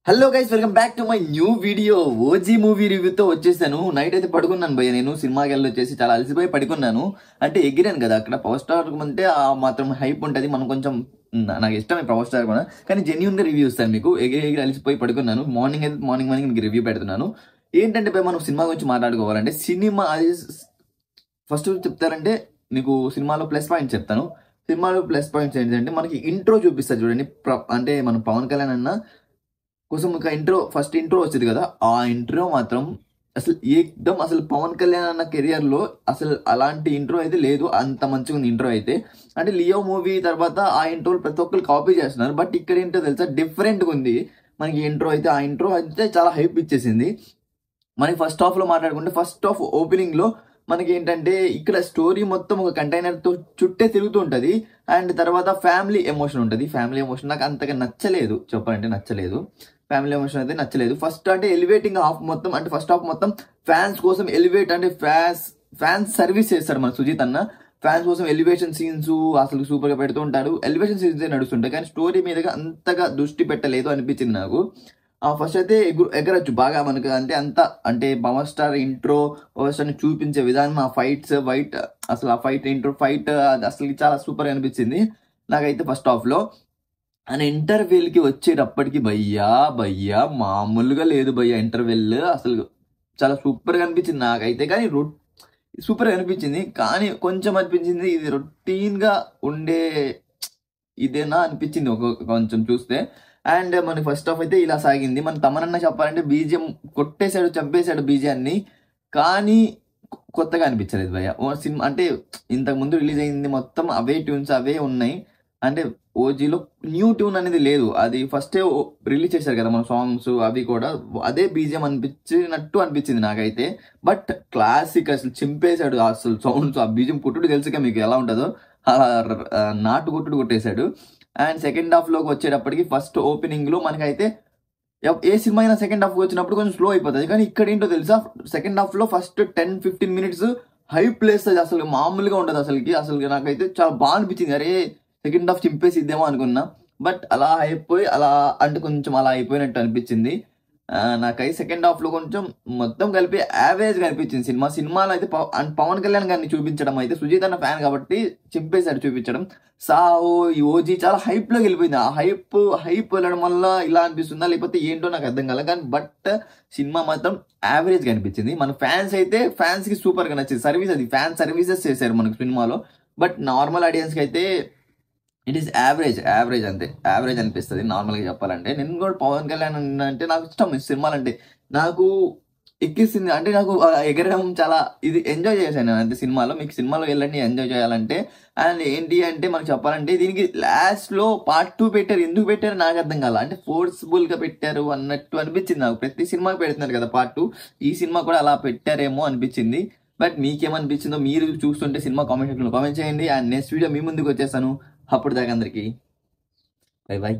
Hello guys, welcome back to my new video. OG movie రివ్యూతో వచ్చేసాను. Night అయితే పడుకున్నాను భయ్య. నేను సినిమాకి వెళ్ళి వచ్చేసి చాలా అలసిపోయి పడుకున్నాను. అంటే ఎగిరాను కదా అక్కడ పవర్ స్టార్ అంటే ఆ మాత్రం హైప్ ఉంటుంది. మనం కొంచెం నాకు ఇష్టమే పవర్ స్టార్ కూడా, కానీ జెన్యూన్ గా రివ్యూ ఇస్తాను మీకు. ఎగిరి ఎగిరి అలసిపోయి పడుకున్నాను. మార్నింగ్ అయితే మార్నింగ్ మీకు రివ్యూ పెడుతున్నాను. ఏంటంటే భయ్య, మనం సినిమా గురించి మాట్లాడుకోవాలంటే సినిమా ఫస్ట్ చెప్తారంటే మీకు సినిమాలో ప్లస్ పాయింట్స్ చెప్తాను. సినిమాలో ప్లస్ పాయింట్స్ ఏంటంటే మనకి ఇంట్రో చూపిస్తారు చూడండి. అంటే మన పవన్ కళ్యాణ్ అన్న కోసం ఒక ఫస్ట్ ఇంట్రో వచ్చేది కదా, ఆ ఇంట్రో మాత్రం అసలు ఏకదమ్ అసలు పవన్ కళ్యాణ్ అన్న కెరియర్ లో అసలు అలాంటి ఇంట్రో అయితే లేదు. అంత మంచిగా ఉంది ఇంట్రో అయితే. అంటే లియో మూవీ తర్వాత ఆ ఇంట్రో ప్రతి ఒక్కరు కాపీ చేస్తున్నారు, బట్ ఇక్కడ ఏంటో తెలుసా డిఫరెంట్ గా ఉంది మనకి ఇంట్రో అయితే. ఆ ఇంట్రో అయితే చాలా హైప్ ఇచ్చేసింది. మనకి ఫస్ట్ హాఫ్ లో మాట్లాడుకుంటే, ఫస్ట్ హాఫ్ ఓపెనింగ్ లో మనకి ఏంటంటే ఇక్కడ స్టోరీ మొత్తం ఒక కంటైనర్ తో చుట్టే తిరుగుతూ ఉంటది. అండ్ తర్వాత ఫ్యామిలీ ఎమోషన్ ఉంటది. ఫ్యామిలీ ఎమోషన్ నాకు అంతగా నచ్చలేదు, చెప్పాలంటే నచ్చలేదు. ఫ్యామిలీ ఎమోషన్ అయితే నచ్చలేదు. ఫస్ట్ అంటే ఎలివేటింగ్ హాఫ్ మొత్తం, అంటే ఫస్ట్ హాఫ్ మొత్తం ఫ్యాన్స్ కోసం ఎలివేట్, అంటే ఫ్యాన్స్ సర్వీస్ చేస్తాడు మన సుజిత్ అన్న. ఫ్యాన్స్ కోసం ఎలివేషన్ సీన్స్ అసలు సూపర్ గా పెడుతూ ఉంటాడు. ఎలివేషన్ సీన్స్ నడుస్తుంటాయి, కానీ స్టోరీ మీదగా అంతగా దృష్టి పెట్టలేదు అనిపించింది నాకు. ఫస్ట్ అయితే ఎగరొచ్చు బాగా మనకు, అంటే అంత అంటే power star intro, power star ని చూపించే విధానం, ఆ ఫైట్స్ అసలు ఆ ఫైట్ ఇంట్రో ఫైట్ అసలు చాలా సూపర్ గా అనిపించింది నాకైతే ఫస్ట్ హాఫ్ లో. అండ్ ఇంటర్వెల్ కి వచ్చేటప్పటికి భయ్యా మామూలుగా లేదు భయ్యా. ఇంటర్వెల్ అసలు చాలా సూపర్ గా అనిపించింది నాకైతే. కానీ సూపర్ గా అనిపించింది, కానీ కొంచెం అనిపించింది ఇది రొటీన్ గా ఉండే ఇదేనా అనిపించింది కొంచెం చూస్తే. అండ్ మన ఫస్ట్ హాఫ్ అయితే ఇలా సాగింది. మన తమనన్న చెప్పాలంటే బీజిఎం కొట్టేశాడు, చంపేశాడు బీజియాన్ని, కానీ కొత్తగా అనిపించలేదు భయ్య. ఓ సినిమా అంటే ఇంతకు ముందు రిలీజ్ అయింది మొత్తం అవే ట్యూన్స్ అవే ఉన్నాయి. అంటే ఓజీలో న్యూ ట్యూన్ అనేది లేదు. అది ఫస్టే రిలీజ్ చేశారు కదా మన సాంగ్స్, అవి కూడా అదే బీజిఎం అనిపించినట్టు అనిపించింది నాకైతే. బట్ క్లాసిక్ అసలు చింపేశాడు అసలు సౌండ్స్. ఆ బీజిఎం కొట్టుడు తెలుసుగా మీకు ఎలా ఉంటుందో, అలా నాటు కొట్టుడు కొట్టేశాడు. అండ్ సెకండ్ హాఫ్ లోకి వచ్చేటప్పటికి ఫస్ట్ ఓపెనింగ్ లో మనకైతే ఏ సినిమా అయినా సెకండ్ హాఫ్ వచ్చినప్పుడు కొంచెం స్లో అయిపోతుంది, కానీ ఇక్కడ ఏంటో తెలుసా సెకండ్ హాఫ్ లో ఫస్ట్ 10-15 మినిట్స్ హైప్ లేస్తుంది. అసలు మామూలుగా ఉండదు అసలు నాకైతే చాలా బాగా అనిపించింది. అరే సెకండ్ హాఫ్ చింపేసి ఇద్దేమో అనుకున్నా, బట్ అలా అయిపోయి అలా అంటే కొంచెం అలా అయిపోయినట్టు అనిపించింది నాకైతే. సెకండ్ హాఫ్ లో కొంచెం మొత్తం కలిపి యావరేజ్ గా అనిపించింది సినిమాలో అయితే. పవన్ కళ్యాణ్ గారిని చూపించడం అయితే, సుజీత్ అన్న ఫ్యాన్ కాబట్టి చింపేశాడు చూపించడం. సాహో ఈ ఓజీ చాలా హైప్ లోకి వెళ్ళిపోయింది. ఆ హైప్ వెళ్ళడం వల్ల ఇలా అనిపిస్తుందా లేకపోతే ఏంటో నాకు అర్థం కాలేదు, కానీ బట్ సినిమా మాత్రం యావరేజ్ గా అనిపించింది. మన ఫ్యాన్స్ అయితే ఫ్యాన్స్ కి సూపర్ గా నచ్చింది. సర్వీస్ అది ఫ్యాన్ సర్వీసెస్ చేశారు మనకు సినిమాలో. బట్ నార్మల్ ఆడియన్స్ కి అయితే ఇట్ ఈస్ యావరేజ్ అంతే. యావరేజ్ అనిపిస్తుంది నార్మల్ గా చెప్పాలంటే. నేను కూడా పవన్ కళ్యాణ్ అంటే నాకు ఇష్టం. సినిమాలు అంటే నాకు ఎక్కిస్తుంది, అంటే నాకు ఎగరడం చాలా ఇది ఎంజాయ్ చేశాను నేను అంతే సినిమాలో. మీకు సినిమాలో వెళ్ళండి ఎంజాయ్ చేయాలంటే. అండ్ ఏంటి అంటే మనకు చెప్పాలంటే దీనికి లాస్ట్ లో పార్ట్ 2 పెట్టారు. ఎందుకు పెట్టారు నాకు అర్థం కాల. అంటే ఫోర్స్ఫుల్ గా పెట్టారు అన్నట్టు అనిపించింది నాకు. ప్రతి సినిమాకి పెడుతున్నారు కదా పార్ట్ 2, ఈ సినిమా కూడా అలా పెట్టారేమో అనిపించింది. బట్ మీకేమనిపించిందో మీరు చూస్తుంటే సినిమా కామెంట్ సెక్షన్ లో కామెంట్ చేయండి. అండ్ నెక్స్ట్ వీడియో మీ ముందుకు వచ్చేస్తాను. అప్పుడు దాకా అందరికి బై బై.